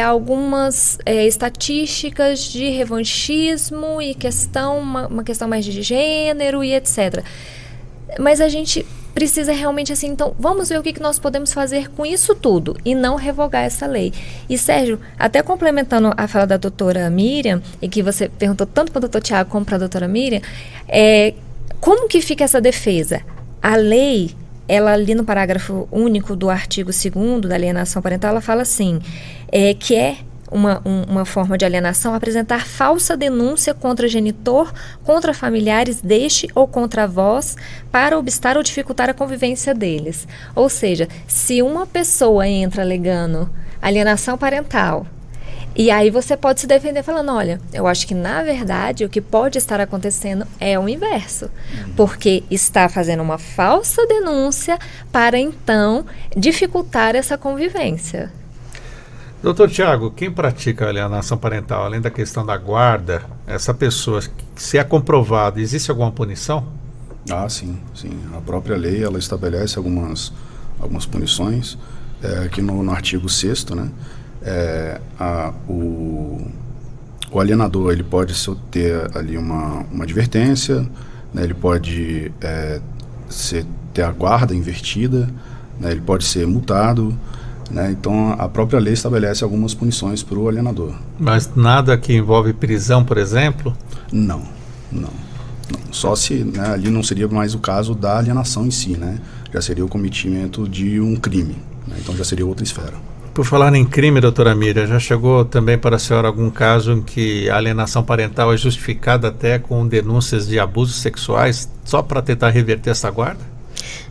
algumas estatísticas de revanchismo e uma questão mais de gênero e etc. Mas a gente precisa realmente, assim, então, vamos ver o que nós podemos fazer com isso tudo e não revogar essa lei. E, Sérgio, até complementando a fala da doutora Miriam, e que você perguntou tanto para o doutor Tiago como para a doutora Miriam, como que fica essa defesa? A lei, ela ali no parágrafo único do artigo 2º da alienação parental, ela fala assim, que é uma forma de alienação apresentar falsa denúncia contra genitor, contra familiares deste ou contra avós, para obstar ou dificultar a convivência deles. Ou seja, se uma pessoa entra alegando alienação parental, e aí você pode se defender falando, olha, eu acho que na verdade o que pode estar acontecendo é o inverso, porque está fazendo uma falsa denúncia para então dificultar essa convivência. Doutor Tiago, quem pratica a alienação parental, além da questão da guarda, essa pessoa, se é comprovado, existe alguma punição? Sim. A própria lei, ela estabelece algumas punições, aqui no artigo 6º, né? O alienador, ele pode ter ali uma advertência, né? Ele pode ter a guarda invertida, né? Ele pode ser multado, né? Então a própria lei estabelece algumas punições para o alienador. Mas nada que envolve prisão, por exemplo? Não. Só se, né, ali não seria mais o caso da alienação em si, né? Já seria o cometimento de um crime, né? Então já seria outra esfera. Por falar em crime, doutora Miriam, já chegou também para a senhora algum caso em que a alienação parental é justificada até com denúncias de abusos sexuais, só para tentar reverter essa guarda?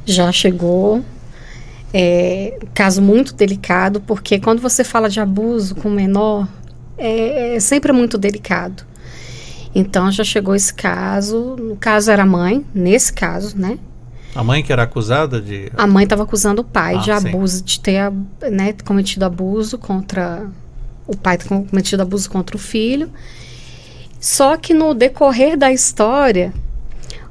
Já chegou. Caso muito delicado, porque quando você fala de abuso com menor, é sempre muito delicado. Então já chegou esse caso, no caso era a mãe, nesse caso, né? A mãe que era acusada de... A mãe estava acusando o pai de abuso, sim. De ter cometido abuso contra... O pai ter cometido abuso contra o filho. Só que no decorrer da história,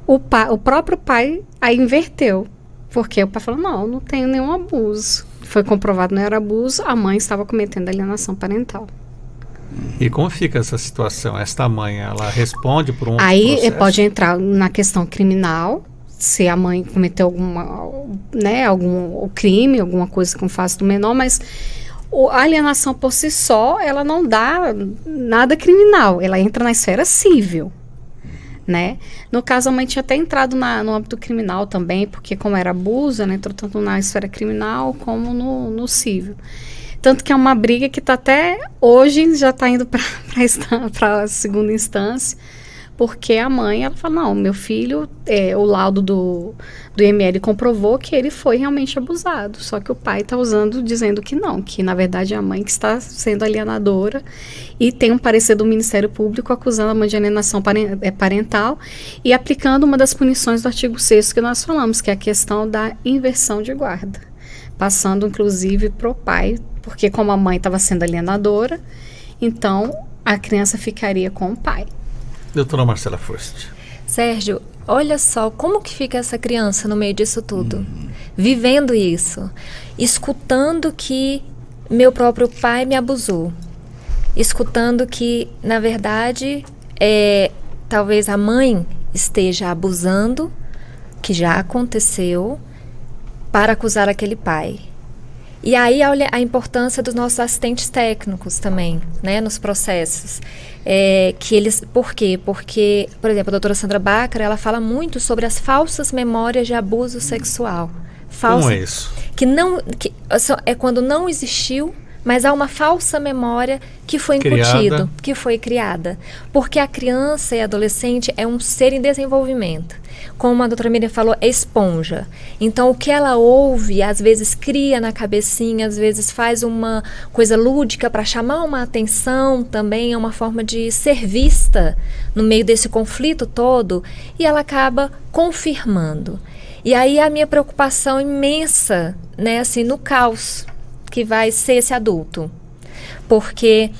o próprio pai aí inverteu. Porque o pai falou, não tenho nenhum abuso. Foi comprovado não era abuso, a mãe estava cometendo alienação parental. E como fica essa situação? Esta mãe, ela responde por um aí processo? Pode entrar na questão criminal, se a mãe cometeu algum crime, alguma coisa com face do menor, mas a alienação por si só, ela não dá nada criminal, ela entra na esfera civil, né? No caso, a mãe tinha até entrado no âmbito criminal também, porque como era abuso, ela entrou tanto na esfera criminal como no civil. Tanto que é uma briga que está até hoje, já está indo para a segunda instância, porque a mãe, ela fala, não, meu filho, o laudo do IML comprovou que ele foi realmente abusado, só que o pai está dizendo que não, que na verdade é a mãe que está sendo alienadora, e tem um parecer do Ministério Público acusando a mãe de alienação parental e aplicando uma das punições do artigo 6º que nós falamos, que é a questão da inversão de guarda, passando inclusive para o pai, porque como a mãe estava sendo alienadora, então a criança ficaria com o pai. Doutora Marcela Furst. Sérgio, olha só como que fica essa criança no meio disso tudo, vivendo isso, escutando que meu próprio pai me abusou, escutando que, na verdade, talvez a mãe esteja abusando, que já aconteceu, para acusar aquele pai. E aí a importância dos nossos assistentes técnicos também, né, nos processos. Por quê? Porque, por exemplo, a doutora Sandra Bacra, ela fala muito sobre as falsas memórias de abuso sexual. Como é isso? É quando não existiu, mas há uma falsa memória que foi incutida, que foi criada. Porque a criança e adolescente é um ser em desenvolvimento. Como a doutora Miriam falou, é esponja. Então, o que ela ouve, às vezes cria na cabecinha, às vezes faz uma coisa lúdica para chamar uma atenção também, é uma forma de ser vista no meio desse conflito todo, e ela acaba confirmando. E aí a minha preocupação imensa, né, assim, no caos que vai ser esse adulto. Porque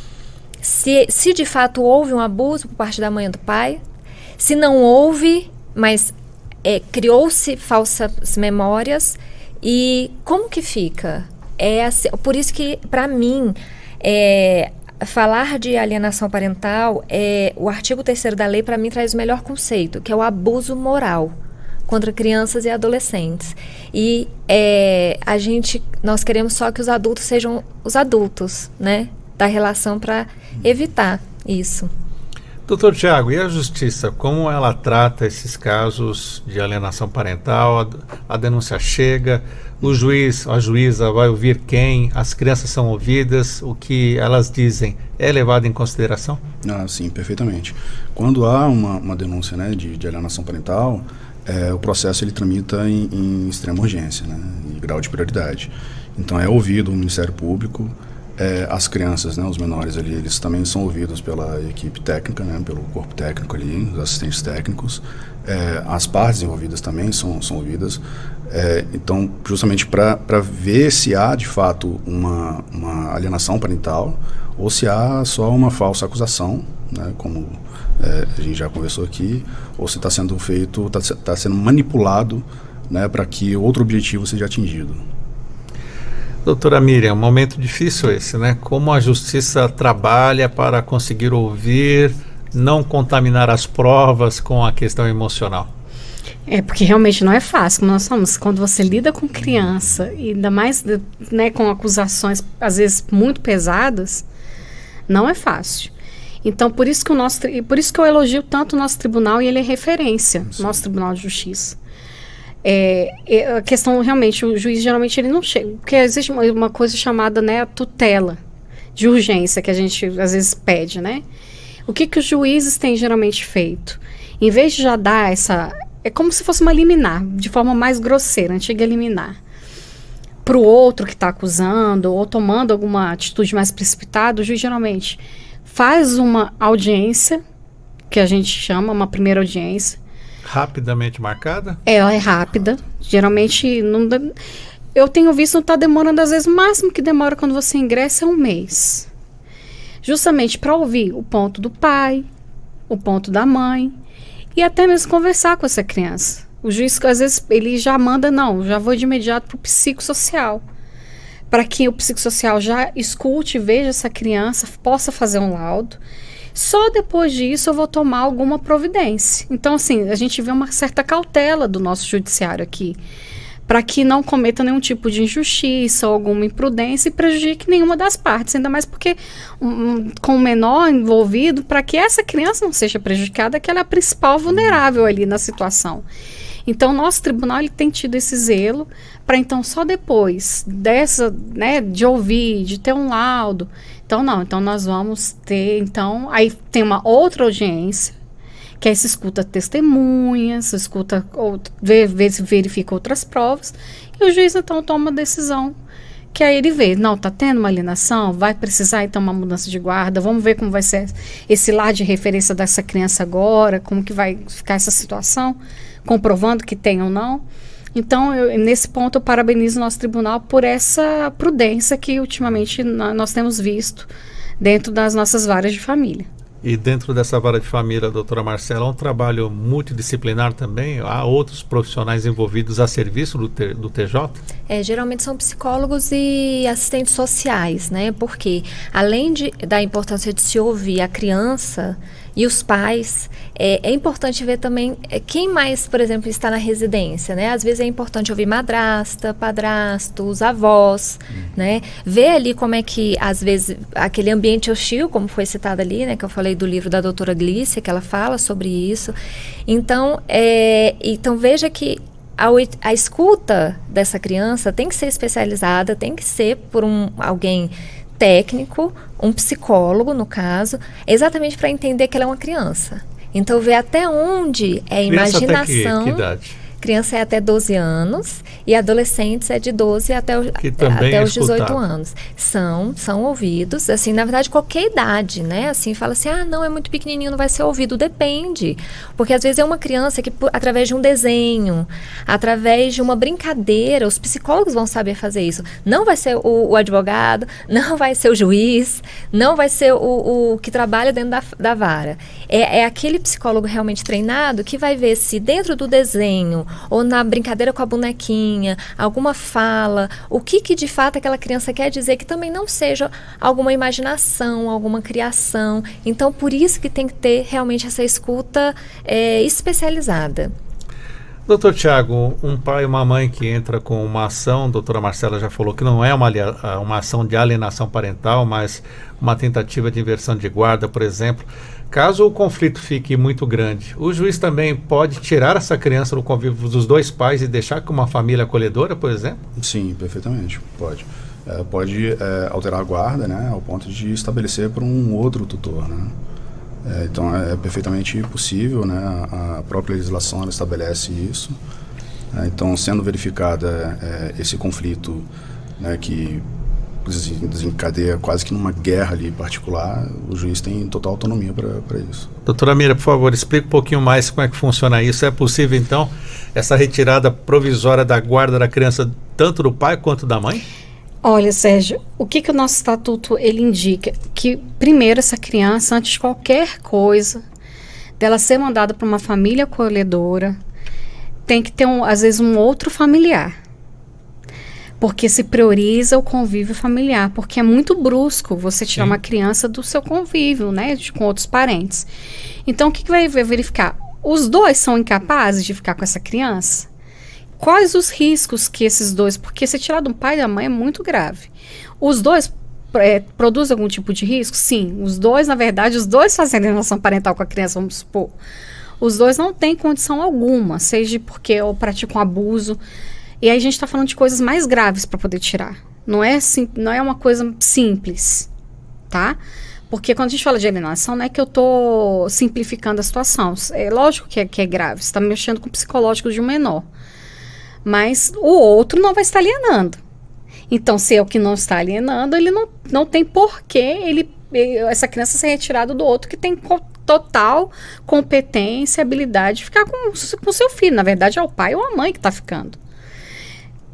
se de fato houve um abuso por parte da mãe ou do pai, se não houve, mas criou-se falsas memórias, e como que fica? Assim, por isso que, para mim, falar de alienação parental, o artigo 3º da lei, para mim, traz o melhor conceito, que é o abuso moral contra crianças e adolescentes. E nós queremos só que os adultos sejam os adultos, né, da relação, para evitar isso. Doutor Tiago, e a justiça, como ela trata esses casos de alienação parental? A denúncia chega, o juiz, a juíza vai ouvir quem? As crianças são ouvidas? O que elas dizem é levado em consideração? Sim, perfeitamente. Quando há uma denúncia, né, de alienação parental, o processo ele tramita em extrema urgência, né, em grau de prioridade. Então é ouvido o Ministério Público, as crianças, né, os menores ali, eles também são ouvidos pela equipe técnica, né, pelo corpo técnico ali, os assistentes técnicos, as partes envolvidas também são ouvidas. Então, justamente para ver se há de fato uma alienação parental ou se há só uma falsa acusação, né, como a gente já conversou aqui, ou se está sendo feito, está sendo manipulado, né, para que outro objetivo seja atingido. Doutora Miriam, um momento difícil esse, né? Como a justiça trabalha para conseguir ouvir, não contaminar as provas com a questão emocional? Porque realmente não é fácil, como nós falamos, quando você lida com criança, e ainda mais, né, com acusações, às vezes, muito pesadas, não é fácil. Então, por isso que eu elogio tanto o nosso tribunal, e ele é referência, nosso Tribunal de Justiça. A questão, realmente, o juiz geralmente ele não chega, porque existe uma coisa chamada, né, a tutela de urgência, que a gente às vezes pede, né? O que os juízes têm geralmente feito? Em vez de já dar é como se fosse uma liminar, de forma mais grosseira, antiga liminar, para o outro que está acusando, ou tomando alguma atitude mais precipitada, o juiz geralmente faz uma audiência, que a gente chama uma primeira audiência. Rapidamente marcada? Ela é rápida. Geralmente, eu tenho visto, não está demorando, às vezes, o máximo que demora quando você ingressa é 1 mês. Justamente para ouvir o ponto do pai, o ponto da mãe, e até mesmo conversar com essa criança. O juiz, às vezes, ele já manda, já vou de imediato para o psicossocial, para que o psicossocial já escute, veja essa criança, possa fazer um laudo. Só depois disso eu vou tomar alguma providência. Então, assim, a gente vê uma certa cautela do nosso judiciário aqui, para que não cometa nenhum tipo de injustiça ou alguma imprudência e prejudique nenhuma das partes, ainda mais porque com o menor envolvido, para que essa criança não seja prejudicada, que ela é a principal vulnerável ali na situação. Então, o nosso tribunal ele tem tido esse zelo para, então, só depois dessa, né, de ouvir, de ter um laudo. Então, então nós vamos ter, então, aí tem uma outra audiência, que aí se escuta testemunhas, se escuta, verifica outras provas, e o juiz, então, toma uma decisão, que aí ele vê, tá tendo uma alienação, vai precisar, então, uma mudança de guarda, vamos ver como vai ser esse lar de referência dessa criança agora, como que vai ficar essa situação, comprovando que tem ou não. Então, nesse ponto, eu parabenizo o nosso tribunal por essa prudência que, ultimamente, nós temos visto dentro das nossas varas de família. E dentro dessa vara de família, doutora Marcela, é um trabalho multidisciplinar também? Há outros profissionais envolvidos a serviço do TJ? Geralmente são psicólogos e assistentes sociais, né? Porque, além da importância de se ouvir a criança e os pais. É importante ver também quem mais, por exemplo, está na residência, né? Às vezes é importante ouvir madrasta, padrasto, os avós, né? Ver ali como é que, às vezes, aquele ambiente hostil, como foi citado ali, né? Que eu falei do livro da doutora Glícia, que ela fala sobre isso. Então veja que a escuta dessa criança tem que ser especializada, tem que ser por alguém técnico, um psicólogo, no caso, exatamente para entender que ela é uma criança. Então, ver até onde é a imaginação. Até que idade? Criança é até 12 anos e adolescentes é de 12 até os 18 anos. São ouvidos, assim, na verdade, qualquer idade, né? Assim, fala assim, não, é muito pequenininho, não vai ser ouvido. Depende. Porque, às vezes, é uma criança que, através de um desenho, através de uma brincadeira, os psicólogos vão saber fazer isso. Não vai ser o advogado, não vai ser o juiz, não vai ser o que trabalha dentro da vara. É aquele psicólogo realmente treinado que vai ver se dentro do desenho ou na brincadeira com a bonequinha, alguma fala, o que de fato aquela criança quer dizer, que também não seja alguma imaginação, alguma criação. Então, por isso que tem que ter realmente essa escuta especializada. Doutor Tiago, um pai e uma mãe que entra com uma ação, a doutora Marcela já falou que não é uma ação de alienação parental, mas uma tentativa de inversão de guarda, por exemplo. Caso o conflito fique muito grande, o juiz também pode tirar essa criança do convívio dos dois pais e deixar com uma família acolhedora, por exemplo? Sim, perfeitamente, pode. Pode alterar a guarda, né, ao ponto de estabelecer para um outro tutor, né? Então é perfeitamente possível, né? A própria legislação ela estabelece isso. Então, sendo verificada esse conflito, né, que desencadeia quase que numa guerra ali particular, o juiz tem total autonomia para isso. Doutora Mira, por favor, explique um pouquinho mais como é que funciona isso. É possível, então, essa retirada provisória da guarda da criança, tanto do pai quanto da mãe? Olha, Sérgio, o que o nosso estatuto ele indica? Que, primeiro, essa criança, antes de qualquer coisa, dela ser mandada para uma família acolhedora, tem que ter, às vezes, um outro familiar. Porque se prioriza o convívio familiar, porque é muito brusco você tirar uma criança do seu convívio, né, com outros parentes. Então, o que vai verificar? Os dois são incapazes de ficar com essa criança? Quais os riscos que esses dois... Porque se tirar do pai e da mãe é muito grave. Os dois produzem algum tipo de risco? Sim. Os dois, na verdade, os dois fazendo relação parental com a criança, vamos supor. Os dois não têm condição alguma, seja porque ou praticam abuso. E aí a gente está falando de coisas mais graves para poder tirar. Não é uma coisa simples, tá? Porque quando a gente fala de alienação, não é que eu estou simplificando a situação. É lógico que é grave. Você está mexendo com o psicológico de um menor. Mas o outro não vai estar alienando. Então, se é o que não está alienando, ele não tem porquê essa criança ser retirada do outro que tem total competência e habilidade de ficar com o seu filho. Na verdade, é o pai ou a mãe que está ficando.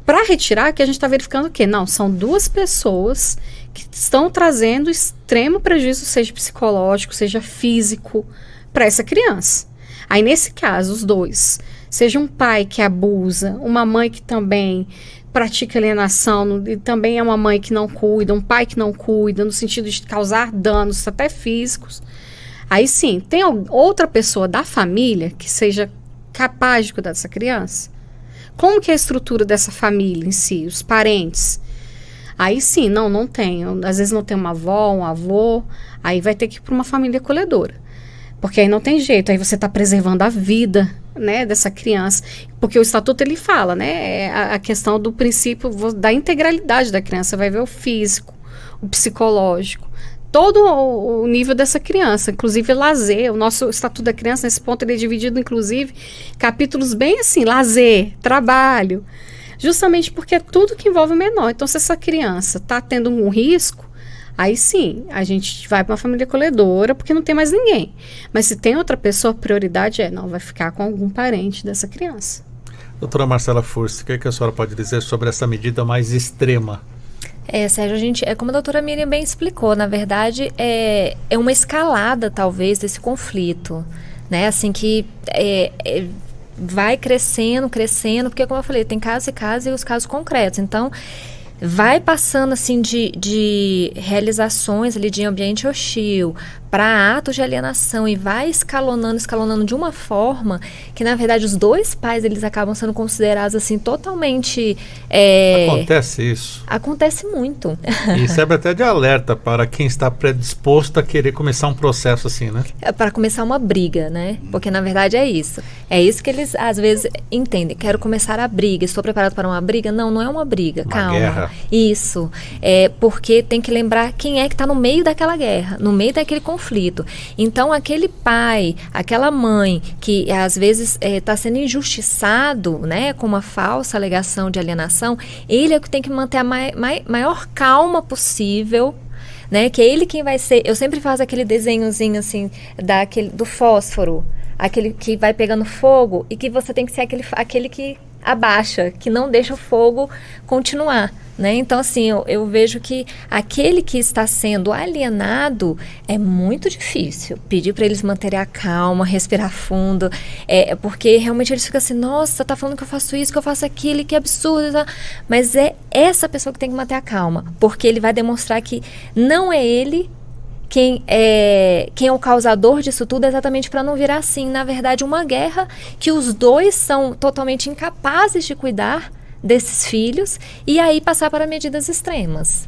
Para retirar, que a gente está verificando o quê? Não, são duas pessoas que estão trazendo extremo prejuízo, seja psicológico, seja físico, para essa criança. Aí, nesse caso, os dois, seja um pai que abusa, uma mãe que também pratica alienação, e também é uma mãe que não cuida, um pai que não cuida, no sentido de causar danos até físicos. Aí sim, tem outra pessoa da família que seja capaz de cuidar dessa criança? Como que é a estrutura dessa família em si, os parentes? Aí sim, não tem. Às vezes não tem uma avó, um avô, aí vai ter que ir para uma família acolhedora. Porque aí não tem jeito, aí você está preservando a vida, né, dessa criança. Porque o estatuto ele fala, né, a questão do princípio da integralidade da criança, vai ver o físico, o psicológico, todo o nível dessa criança, inclusive lazer. O nosso Estatuto da Criança, nesse ponto, ele é dividido, inclusive, capítulos bem assim, lazer, trabalho, justamente porque é tudo que envolve o menor. Então, se essa criança está tendo um risco, aí sim, a gente vai para uma família acolhedora, porque não tem mais ninguém. Mas se tem outra pessoa, a prioridade vai ficar com algum parente dessa criança. Doutora Marcela Furst, o que a senhora pode dizer sobre essa medida mais extrema? Sérgio, como a doutora Miriam bem explicou, na verdade, é uma escalada, talvez, desse conflito, né? Assim, que vai crescendo, porque, como eu falei, tem casos e casos e os casos concretos. Então, vai passando assim de realizações ali de ambiente hostil para atos de alienação e vai escalonando de uma forma que, na verdade, os dois pais, eles acabam sendo considerados assim totalmente... Acontece isso. Acontece muito. E serve até de alerta para quem está predisposto a querer começar um processo assim, né? Para começar uma briga, né? Porque, na verdade, é isso. É isso que eles, às vezes, entendem. Quero começar a briga. Estou preparado para uma briga? Não, não é uma briga. Calma. Guerra. Isso. Porque tem que lembrar quem é que está no meio daquela guerra, no meio daquele conflito. Então, aquele pai, aquela mãe que às vezes está sendo injustiçado, né, com uma falsa alegação de alienação, ele é o que tem que manter a maior calma possível, né, que é ele quem vai ser. Eu sempre faço aquele desenhozinho assim do fósforo, aquele que vai pegando fogo e que você tem que ser aquele que abaixa, que não deixa o fogo continuar, né? Então, assim, eu vejo que aquele que está sendo alienado é muito difícil. Pedir para eles manterem a calma, respirar fundo, porque realmente eles ficam assim, nossa, tá falando que eu faço isso, que eu faço aquilo, que absurdo, tá? Mas é essa pessoa que tem que manter a calma, porque ele vai demonstrar que não é ele quem é o causador disso tudo, exatamente para não virar assim, na verdade, uma guerra que os dois são totalmente incapazes de cuidar desses filhos e aí passar para medidas extremas.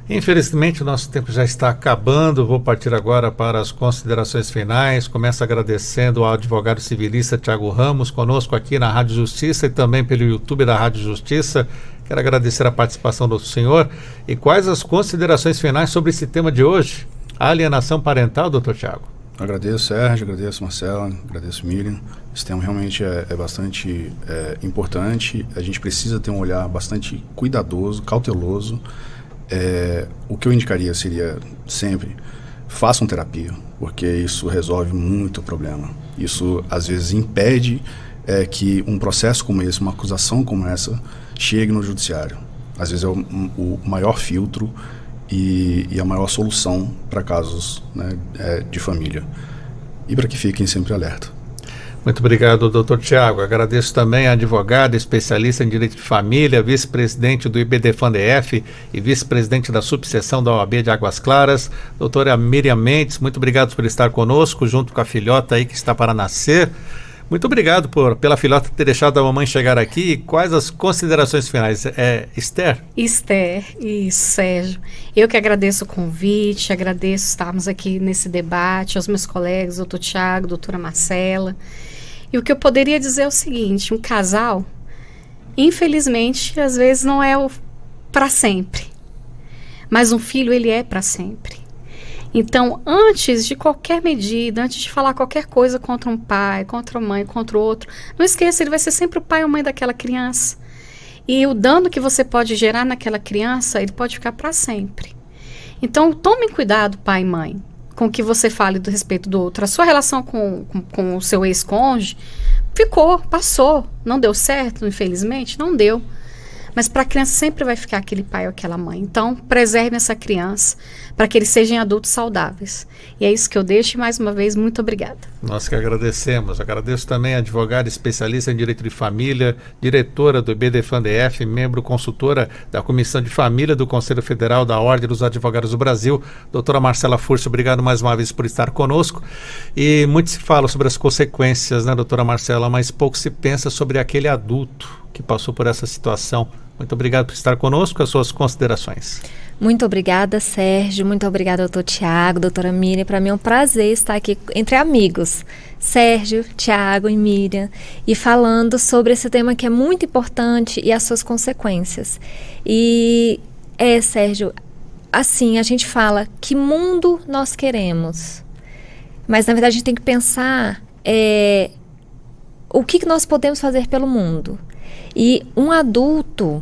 Infelizmente, o nosso tempo já está acabando. Vou partir agora para as considerações finais. Começo agradecendo ao advogado civilista Tiago Ramos, conosco aqui na Rádio Justiça e também pelo YouTube da Rádio Justiça. Quero agradecer a participação do senhor. E quais as considerações finais sobre esse tema de hoje? A alienação parental, doutor Tiago. Agradeço, Sérgio, agradeço, Marcela, agradeço, Miriam. Esse tema realmente é bastante importante. A gente precisa ter um olhar bastante cuidadoso, cauteloso. O que eu indicaria seria sempre, façam terapia, porque isso resolve muito o problema. Isso, às vezes, impede que um processo como esse, uma acusação como essa, chegue no judiciário. Às vezes é o maior filtro e a maior solução para casos, né, de família. E para que fiquem sempre alerta. Muito obrigado, doutor Tiago. Agradeço também a advogada, especialista em direito de família, vice-presidente do IBDFAN-DF e vice-presidente da subseção da OAB de Águas Claras, doutora Miriam Mendes. Muito obrigado por estar conosco, junto com a filhota aí que está para nascer. Muito obrigado pela filhota ter deixado a mamãe chegar aqui. E quais as considerações finais? Esther? Esther, isso, Sérgio. Eu que agradeço o convite, agradeço estarmos aqui nesse debate, aos meus colegas, doutor Tiago, doutora Marcela. E o que eu poderia dizer é o seguinte, um casal, infelizmente, às vezes não é para sempre. Mas um filho, ele é para sempre. Então, antes de qualquer medida, antes de falar qualquer coisa contra um pai, contra a mãe, contra o outro, não esqueça, ele vai ser sempre o pai ou mãe daquela criança. E o dano que você pode gerar naquela criança, ele pode ficar para sempre. Então, tomem cuidado, pai e mãe, com o que você fale do respeito do outro. A sua relação com o seu ex-cônjuge passou, não deu certo, infelizmente, não deu. Mas para a criança sempre vai ficar aquele pai ou aquela mãe. Então, preserve essa criança para que eles sejam adultos saudáveis. E é isso que eu deixo e, mais uma vez, muito obrigada. Nós que agradecemos. Agradeço também a advogada especialista em direito de família, diretora do IBDFAN-DF, membro consultora da Comissão de Família do Conselho Federal da Ordem dos Advogados do Brasil, doutora Marcela Furso. Obrigado mais uma vez por estar conosco. E muito se fala sobre as consequências, né, doutora Marcela, mas pouco se pensa sobre aquele adulto que passou por essa situação. Muito obrigado por estar conosco. As suas considerações. Muito obrigada, Sérgio. Muito obrigada, doutor Tiago, doutora Miriam. Para mim é um prazer estar aqui entre amigos. Sérgio, Tiago e Miriam. E falando sobre esse tema que é muito importante e as suas consequências. E Sérgio, assim, a gente fala que mundo nós queremos. Mas, na verdade, a gente tem que pensar o que nós podemos fazer pelo mundo. E um adulto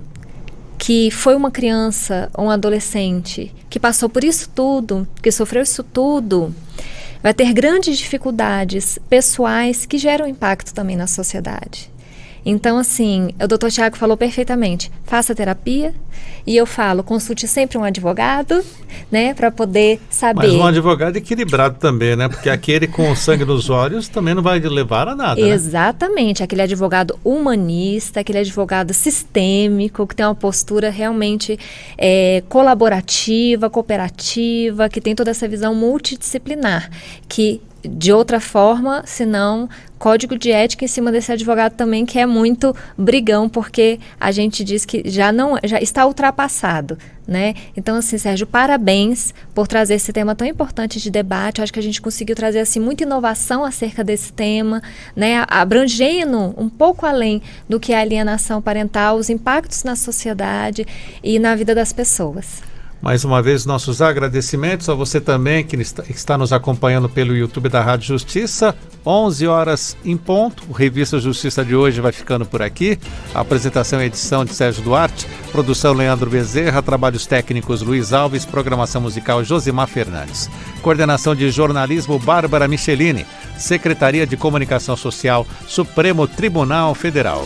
que foi uma criança ou um adolescente que passou por isso tudo, que sofreu isso tudo, vai ter grandes dificuldades pessoais que geram impacto também na sociedade. Então, assim, o doutor Tiago falou perfeitamente, faça terapia, e eu falo, consulte sempre um advogado, né, para poder saber. Mas um advogado equilibrado também, né, porque aquele com sangue nos olhos também não vai levar a nada, Exatamente, né? Aquele advogado humanista, aquele advogado sistêmico, que tem uma postura realmente colaborativa, cooperativa, que tem toda essa visão multidisciplinar, que de outra forma, senão código de ética em cima desse advogado também, que é muito brigão, porque a gente diz que já está ultrapassado, né? Então, assim, Sérgio, parabéns por trazer esse tema tão importante de debate. Eu acho que a gente conseguiu trazer, assim, muita inovação acerca desse tema, né? Abrangendo um pouco além do que é a alienação parental, os impactos na sociedade e na vida das pessoas. Mais uma vez, nossos agradecimentos a você também que está nos acompanhando pelo YouTube da Rádio Justiça. 11 horas em ponto. O Revista Justiça de hoje vai ficando por aqui. A apresentação e edição de Sérgio Duarte, produção Leandro Bezerra, trabalhos técnicos Luiz Alves, programação musical Josimar Fernandes. Coordenação de jornalismo Bárbara Michelini. Secretaria de Comunicação Social, Supremo Tribunal Federal.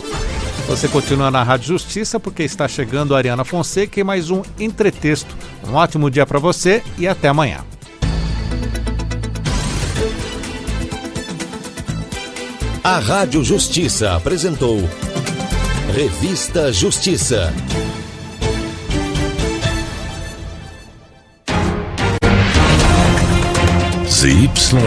Você continua na Rádio Justiça porque está chegando a Ariana Fonseca e mais um Entretexto. Um ótimo dia para você e até amanhã. A Rádio Justiça apresentou Revista Justiça. ZY